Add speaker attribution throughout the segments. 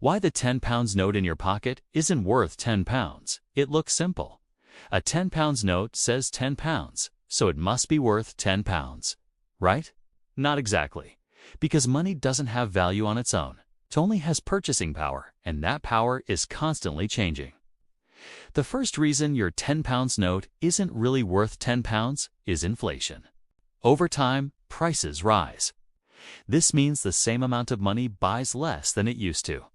Speaker 1: Why the £10 note in your pocket isn't worth £10. It looks simple. A £10 note says £10, so it must be worth £10, right? Not exactly, because money doesn't have value on its own. It only has purchasing power, and that power is constantly changing. The first reason your £10 note isn't really worth £10 is inflation. Over time, prices rise. This means the same amount of money buys less than it used to.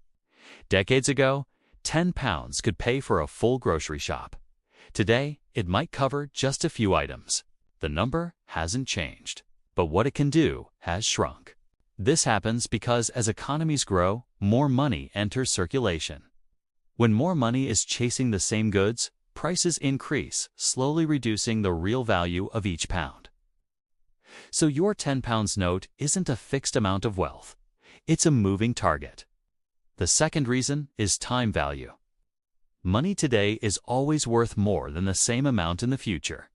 Speaker 1: Decades ago, £10 could pay for a full grocery shop. Today, it might cover just a few items. The number hasn't changed, but what it can do has shrunk. This happens because as economies grow, more money enters circulation. When more money is chasing the same goods, prices increase, slowly reducing the real value of each pound. So your £10 note isn't a fixed amount of wealth. It's a moving target. The second reason is time value. Money today is always worth more than the same amount in the future.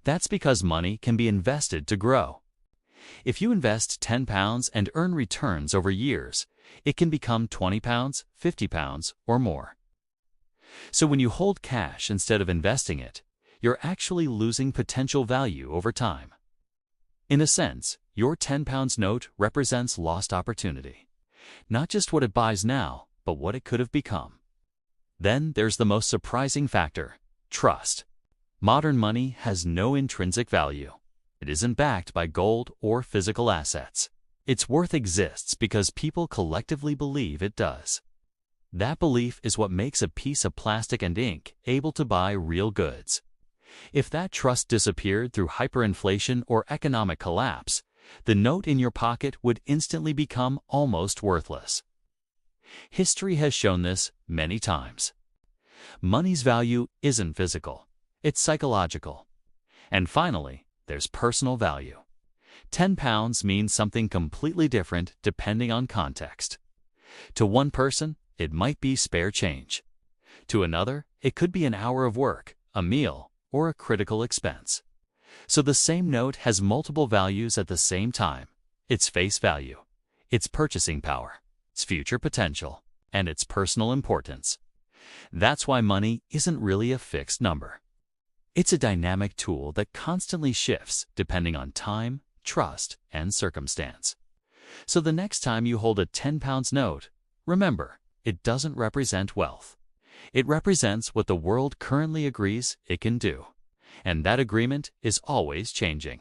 Speaker 1: That's because money can be invested to grow. If you invest £10 and earn returns over years, it can become £20, £50, or more. So when you hold cash instead of investing it, you're actually losing potential value over time. In a sense, your £10 note represents lost opportunity. Not just what it buys now, but what it could have become. Then there's the most surprising factor: trust. Modern money has no intrinsic value. It isn't backed by gold or physical assets. Its worth exists because people collectively believe it does. That belief is what makes a piece of plastic and ink able to buy real goods. If that trust disappeared through hyperinflation or economic collapse, the note in your pocket would instantly become almost worthless. History has shown this many times. Money's value isn't physical, it's psychological. And finally, there's personal value. £10 means something completely different depending on context. To one person, it might be spare change. To another, it could be an hour of work, a meal, or a critical expense. So the same note has multiple values at the same time: its face value, its purchasing power, its future potential, and its personal importance. That's why money isn't really a fixed number. It's a dynamic tool that constantly shifts depending on time, trust, and circumstance. So the next time you hold a £10 note, remember, it doesn't represent wealth. It represents what the world currently agrees it can do. And that agreement is always changing.